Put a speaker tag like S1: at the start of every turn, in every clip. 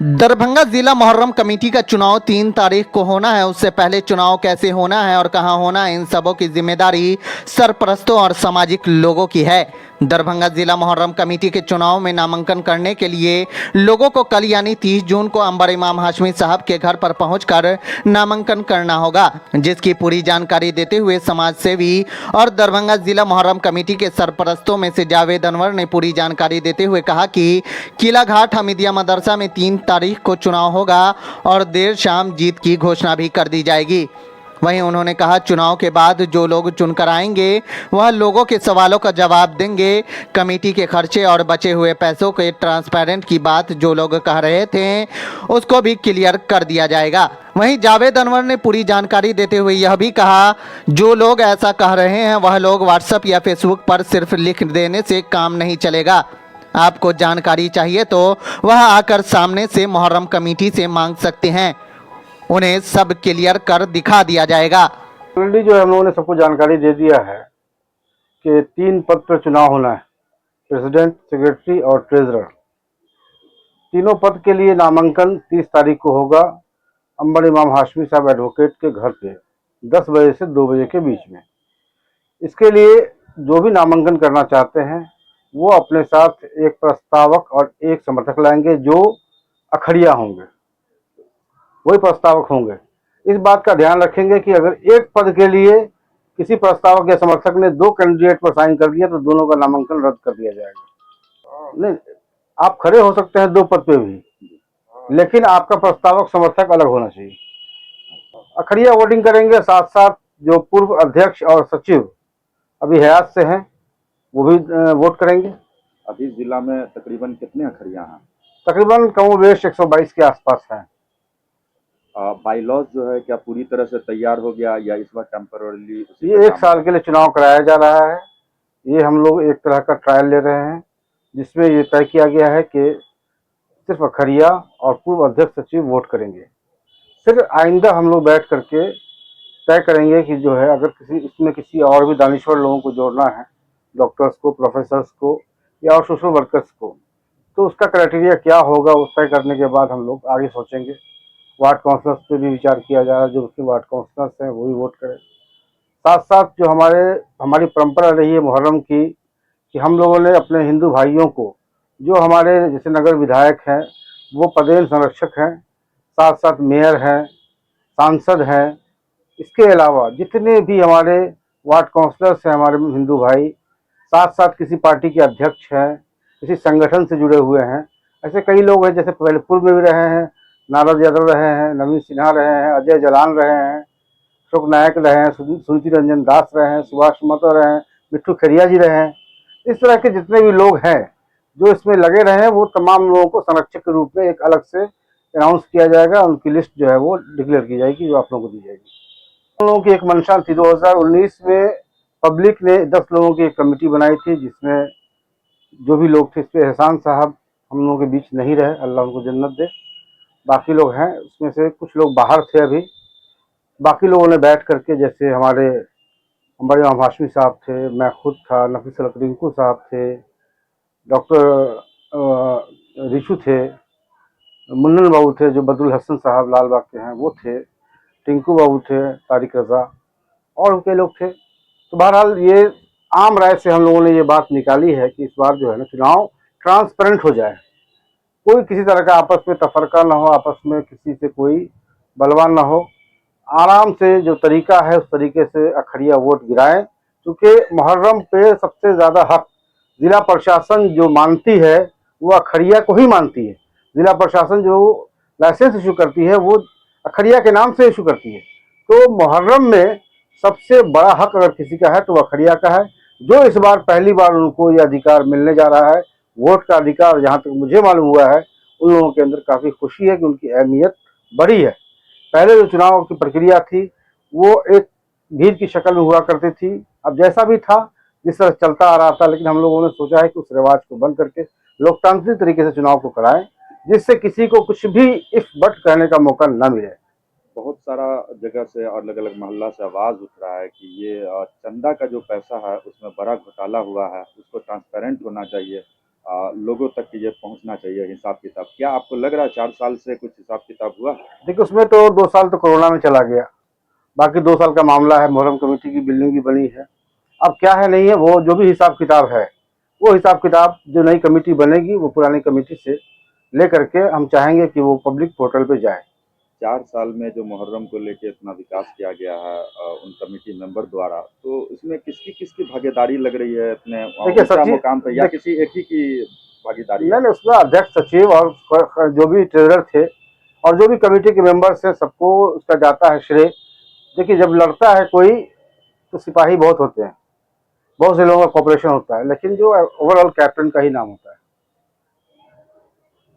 S1: दरभंगा जिला मुहर्रम कमेटी का चुनाव 3 तारीख को होना है। उससे पहले चुनाव कैसे होना है और कहां होना है, इन सबों की जिम्मेदारी सरपरस्तों और सामाजिक लोगों की है। दरभंगा जिला मुहर्रम कमेटी के चुनाव में नामांकन करने के लिए लोगों को कल यानी 30 जून को अंबर इमाम हाशमी साहब के घर पर पहुंचकर नामांकन करना होगा, जिसकी पूरी जानकारी देते हुए समाज सेवी और दरभंगा जिला मुहर्रम कमेटी के सरपरस्तों में से जावेद अनवर ने पूरी जानकारी देते हुए कहा कि किला घाट हमीदिया मदरसा में 3 तारीख को चुनाव होगा और देर शाम जीत की घोषणा भी कर दी जाएगी। वहीं उन्होंने कहा, चुनाव के बाद जो लोग चुनकर आएंगे वह लोगों के सवालों का जवाब देंगे। कमेटी के खर्चे और बचे हुए पैसों के ट्रांसपेरेंट की बात जो लोग कह रहे थे उसको भी क्लियर कर दिया जाएगा। वहीं जावेद अनवर ने पूरी जानकारी देते हुए यह भी कहा, जो लोग ऐसा कह रहे हैं वह लोग व्हाट्सएप या फेसबुक पर सिर्फ लिख देने से काम नहीं चलेगा। आपको जानकारी चाहिए तो वह आकर सामने से मुहर्रम कमेटी से मांग सकते हैं, उन्हें सब क्लियर कर दिखा दिया जाएगा।
S2: ऑलरेडी जो है हम लोगों ने सबको जानकारी दे दिया है कि 3 पद पर चुनाव होना है, प्रेसिडेंट, सेक्रेटरी और ट्रेजरर। तीनों पद के लिए नामांकन 30 तारीख को होगा अंबर इमाम हाशमी साहब एडवोकेट के घर पे 10 बजे से 2 बजे के बीच में। इसके लिए जो भी नामांकन करना चाहते हैं वो अपने साथ एक प्रस्तावक और एक समर्थक लाएंगे जो अखड़िया होंगे, वही प्रस्तावक होंगे। इस बात का ध्यान रखेंगे कि अगर एक पद के लिए किसी प्रस्तावक या समर्थक ने 2 कैंडिडेट पर साइन कर दिया तो दोनों का नामांकन रद्द कर दिया जाएगा। नहीं, आप खड़े हो सकते हैं 2 पद पे भी, लेकिन आपका प्रस्तावक समर्थक अलग होना चाहिए। अखड़िया वोटिंग करेंगे, साथ साथ जो पूर्व अध्यक्ष और सचिव अभी हयात से हैं वो भी वोट करेंगे।
S3: अभी जिला में तकरीबन कितने अखड़ियां हैं?
S2: तकरीबन कमोबेश 122 के आसपास हैं।
S3: बाईलॉज जो है क्या पूरी तरह से तैयार हो गया या इस बार टेम्पररी?
S2: ये 1 साल के लिए चुनाव कराया जा रहा है। ये हम लोग एक तरह का ट्रायल ले रहे हैं, जिसमें ये तय किया गया है कि सिर्फ अखड़िया और पूर्व अध्यक्ष सचिव वोट करेंगे। फिर आइंदा हम लोग बैठ करके तय करेंगे कि जो है अगर इसमें किसी और भी दानिश्वर लोगों को जोड़ना है, डॉक्टर्स को, प्रोफेसर्स को या और सोशल वर्कर्स को, तो उसका क्राइटेरिया क्या होगा, उस तय करने के बाद हम लोग आगे सोचेंगे। वार्ड काउंसलर्स पे भी विचार किया जा रहा है, जो उसके वार्ड काउंसलर्स हैं वो भी वोट करें। साथ साथ जो हमारी परंपरा रही है मुहर्रम की कि हम लोगों ने अपने हिंदू भाइयों को, जो हमारे जैसे नगर विधायक हैं वो पदेन संरक्षक हैं, साथ साथ मेयर हैं, सांसद हैं, इसके अलावा जितने भी हमारे वार्ड काउंसलर्स हैं हमारे हिंदू भाई, साथ साथ किसी पार्टी के अध्यक्ष हैं, किसी संगठन से जुड़े हुए हैं, ऐसे कई लोग हैं। जैसे पहले पूर्व में भी रहे हैं, नारद यादव रहे हैं, नवीन सिन्हा रहे हैं, अजय जलान रहे हैं, अशोक नायक रहे हैं, सुनीति रंजन दास रहे हैं, सुभाष महतो रहे हैं, मिट्टू खरिया जी रहे हैं। इस तरह के जितने भी लोग हैं जो इसमें लगे रहे हैं वो तमाम लोगों को संरक्षक के रूप में एक अलग से अनाउंस किया जाएगा। उनकी लिस्ट जो है वो डिक्लेयर की जाएगी, जो आप लोगों को दी जाएगी। हम लोगों की एक मंशा थी, 2019 में पब्लिक ने 10 लोगों की एक कमेटी बनाई थी, जिसमें जो भी लोग थे, इस पे एहसान साहब हम लोगों के बीच नहीं रहे, अल्लाह उनको जन्नत दे। बाकी लोग हैं, उसमें से कुछ लोग बाहर थे अभी। बाकी लोगों ने बैठ करके, जैसे हमारे अंबर इमाम हाशमी साहब थे, मैं खुद था, नफीस रिंकू साहब थे, डॉक्टर रिशु थे, मुन्नन बाबू थे जो बदरुल हसन साहब लालबाग के हैं वो थे, टिंकू बाबू थे, तारिक रजा और कई लोग थे। तो बहरहाल ये आम राय से हम लोगों ने ये बात निकाली है कि इस बार जो है ना चुनाव ट्रांसपेरेंट हो जाए, कोई किसी तरह का आपस में तफरका ना हो, आपस में किसी से कोई बलवान ना हो, आराम से जो तरीका है उस तरीके से अखड़िया वोट गिराएं। क्योंकि मुहर्रम पे सबसे ज़्यादा हक जिला प्रशासन जो मानती है वो अखड़िया को ही मानती है। जिला प्रशासन जो लाइसेंस इशू करती है वो अखड़िया के नाम से इशू करती है। तो मुहर्रम में सबसे बड़ा हक अगर किसी का है तो वह अखड़िया का है, जो इस बार पहली बार उनको यह अधिकार मिलने जा रहा है, वोट का अधिकार। जहाँ तक मुझे मालूम हुआ है उन लोगों के अंदर काफ़ी खुशी है कि उनकी अहमियत बढ़ी है। पहले जो चुनाव की प्रक्रिया थी वो एक भीड़ की शक्ल में हुआ करती थी, अब जैसा भी था जिस तरह चलता आ रहा था, लेकिन हम लोगों ने सोचा है कि उस रिवाज को बंद करके लोकतांत्रिक तरीके से चुनाव को कराएं, जिससे किसी को कुछ भी इफ बट कहने का मौका न मिले।
S3: बहुत सारा जगह से और अलग अलग मोहल्ला से आवाज़ उठ रहा है कि ये चंदा का जो पैसा है उसमें बड़ा घोटाला हुआ है, उसको ट्रांसपेरेंट होना चाहिए। लोगों तक ये पहुंचना चाहिए हिसाब किताब। क्या आपको लग रहा है 4 साल से कुछ हिसाब किताब हुआ है?
S2: देखिए, उसमें तो 2 साल तो कोरोना में चला गया, बाकी 2 साल का मामला है। मुहर्रम कमेटी की बिल्डिंग भी बनी है। अब क्या है नहीं है, वो जो भी हिसाब किताब है, वो हिसाब किताब जो नई कमेटी बनेगी वो पुरानी कमेटी से ले करके हम चाहेंगे कि वो पब्लिक पोर्टल पे जाए।
S3: 4 साल में जो मुहर्रम को लेके इतना विकास किया गया है उन कमेटी मेंबर द्वारा, तो इसमें किसकी किसकी भागीदारी लग रही है इतने
S2: देखिए,
S3: ऊंचा
S2: सचिव
S3: मुकाम पे, या किसी एक ही की भागीदारी है?
S2: नहीं, उसमें अध्यक्ष, सचिव और जो भी ट्रेजरर थे और जो भी कमेटी के मेंबर्स हैं, सबको उसका जाता है श्रेय। देखिए, जब लड़ता है कोई तो सिपाही बहुत होते हैं, बहुत से लोगों का कॉपरेशन होता है, लेकिन जो ओवरऑल कैप्टन का ही नाम होता है।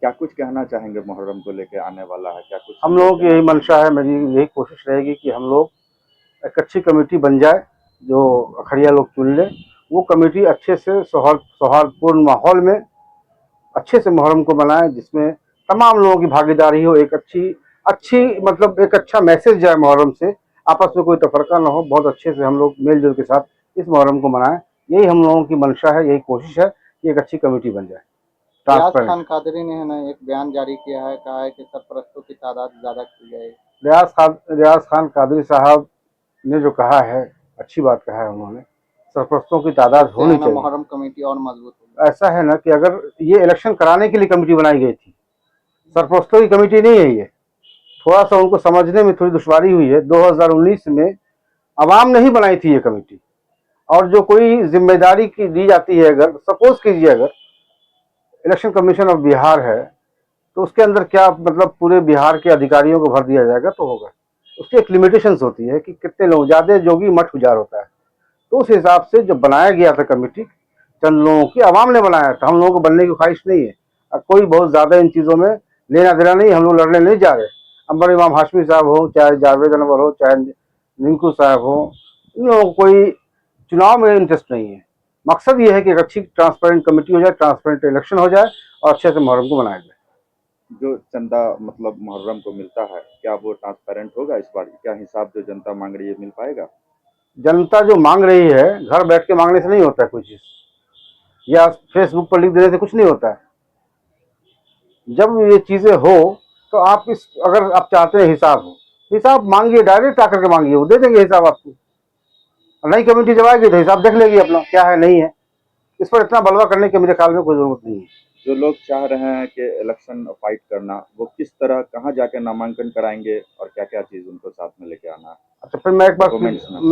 S3: क्या कुछ कहना चाहेंगे मुहर्रम को लेके आने वाला है? क्या कुछ
S2: हम लोगों की यही मंशा है, मेरी यही कोशिश रहेगी कि हम लोग एक अच्छी कमेटी बन जाए, जो अखड़िया लोग चुन ले। वो कमेटी अच्छे से सौहार्दपूर्ण माहौल में अच्छे से मुहर्रम को बनाए, जिसमें तमाम लोगों की भागीदारी हो। एक अच्छी मतलब एक अच्छा मैसेज जाए मुहर्रम से, आपस में कोई तफरका ना हो, बहुत अच्छे से हम लोग मेलजोल के साथ इस मुहर्रम को मनाएं। यही हम लोगों की मंशा है, यही कोशिश है कि एक अच्छी कमेटी बन जाए।
S1: रियाज
S2: ट्रांसपेरेंट।
S1: खान कादरी ने है ना एक बयान जारी किया है, कहा है कि सरपरस्तों की तादाद ज्यादा की जाएगी।
S2: रियाज खान कादरी साहब ने जो कहा है, अच्छी बात कहा है उन्होंने। सरपरस्तों की तादाद
S1: इससे
S2: होनी
S1: है ना
S2: चाहिए।
S1: मुहर्रम कमेटी और मजबूत होगी।
S2: ऐसा है ना कि अगर ये इलेक्शन कराने के लिए कमेटी बनाई गई थी, सरपरस्तों की कमेटी नहीं है ये। थोड़ा सा उनको समझने में थोड़ी दुश्वारी हुई है। 2019 में आवाम ने ही बनाई थी ये कमेटी, और जो कोई जिम्मेदारी की दी जाती है, अगर सपोज कीजिए अगर इलेक्शन कमीशन ऑफ बिहार है, तो उसके अंदर क्या मतलब पूरे बिहार के अधिकारियों को भर दिया जाएगा तो होगा। उसकी एक लिमिटेशंस होती है कि कितने लोग, ज़्यादा जोगी मठ गुजार होता है। तो उस हिसाब से जब बनाया गया था कमेटी, चंद लोगों की, आवाम ने बनाया था, हम लोगों को बनने की ख्वाहिश नहीं है। अब कोई बहुत ज़्यादा इन चीज़ों में लेना देना नहीं, हम लोग लड़ने नहीं जा रहे। अंबर इमाम हाशमी साहब हो, चाहे जावेद अनवर हो, चाहे रिंकू साहब हो, इन लोगों को कोई चुनाव में इंटरेस्ट नहीं है। मकसद ये है कि एक अच्छी ट्रांसपेरेंट कमेटी हो जाए, ट्रांसपेरेंट इलेक्शन हो जाए और अच्छे से मुहर्रम को मनाया जाए।
S3: जो चंदा मतलब मुहर्रम को मिलता है, क्या वो ट्रांसपेरेंट होगा इस बार? क्या हिसाब जो जनता मांग रही है मिल पाएगा?
S2: जनता जो मांग रही है, घर बैठ के मांगने से नहीं होता है कोई चीज़, या फेसबुक पर लिख देने से कुछ नहीं होता है। जब ये चीज़ें हो तो आप अगर आप चाहते हैं हिसाब मांगिए, डायरेक्ट आकर के मांगिए, वो दे देंगे हिसाब आपको। नई कमेटी जब आएगी तो हिसाब देख लेगी अपना क्या है नहीं है। इस पर इतना बलवा करने की मेरे ख्याल में कोई जरूरत नहीं है।
S3: जो लोग चाह रहे हैं कि इलेक्शन फाइट करना, वो किस तरह, कहाँ जाके नामांकन कराएंगे और क्या क्या चीज उनको साथ में लेके आना है?
S2: अच्छा, फिर मैं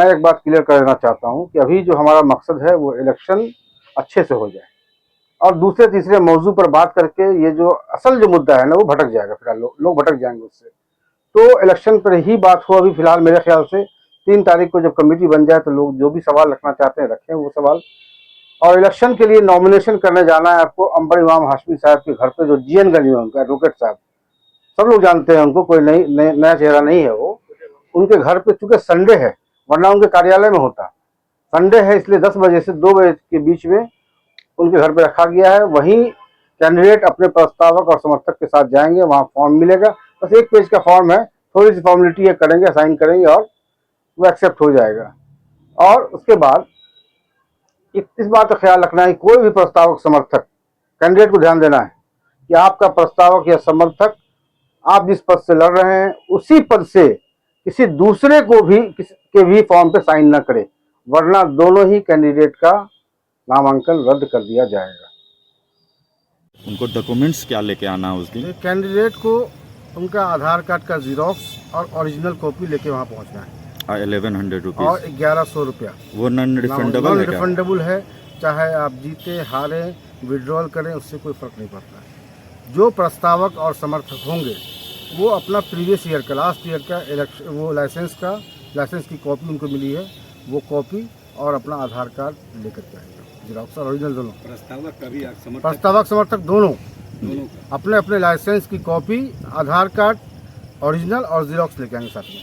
S2: एक बात क्लियर करना चाहता हूँ कि अभी जो हमारा मकसद है वो इलेक्शन अच्छे से हो जाए, और दूसरे तीसरे मौजू पर बात करके ये जो असल जो मुद्दा है ना वो भटक जाएगा, फिर लोग भटक जाएंगे उससे। तो इलेक्शन पर ही बात हो अभी फिलहाल। मेरे ख्याल से 3 तारीख को जब कमेटी बन जाए तो लोग जो भी सवाल रखना चाहते हैं रखें वो सवाल। और इलेक्शन के लिए नॉमिनेशन करने जाना है आपको अंबर इमाम हाशमी साहब के घर पे, जो जीएन गंज में उनका एडवोकेट साहब, सब लोग जानते हैं उनको, कोई नया चेहरा नहीं है वो। उनके घर पे चूंकि संडे है, वरना उनके कार्यालय में होता, संडे है इसलिए 10 बजे से 2 बजे के बीच में उनके घर पे रखा गया है। वहीं कैंडिडेट अपने प्रस्तावक और समर्थक के साथ जाएंगे, वहाँ फॉर्म मिलेगा, बस 1 पेज का फॉर्म है, थोड़ी सी फॉर्मेलिटी है, करेंगे, साइन करेंगे और वो एक्सेप्ट हो जाएगा। और उसके बाद इस बात का ख्याल रखना है, कोई भी प्रस्तावक समर्थक, कैंडिडेट को ध्यान देना है कि आपका प्रस्तावक या समर्थक आप जिस पद से लड़ रहे हैं उसी पद से किसी दूसरे को भी फॉर्म पे साइन ना करे, वरना दोनों ही कैंडिडेट का नामांकन रद्द कर दिया जाएगा।
S3: उनको डॉक्यूमेंट्स क्या लेके आना है उस दिन?
S2: कैंडिडेट को उनका आधार कार्ड का जीरोक्स और ओरिजिनल कॉपी लेके वहाँ पहुँचना है।
S3: 1100 रुपीज
S2: और 1100 रुपया
S3: वो नॉन रिफंडेबल है?
S2: रिफंडेबल है, चाहे आप जीते हारे विड्रॉल करें, उससे कोई फर्क नहीं पड़ता है। जो प्रस्तावक और समर्थक होंगे वो अपना प्रीवियस ईयर का, लास्ट ईयर का इलेक्शन, वो लाइसेंस की कॉपी उनको मिली है, वो कॉपी और अपना आधार कार्ड लेकर के आएंगे, जीरोक्स और ओरिजिनल दोनों। प्रस्तावक समर्थक दोनों अपने अपने लाइसेंस की कॉपी, आधार कार्ड ओरिजिनल और जीरोक्स लेके आएंगे साथ में।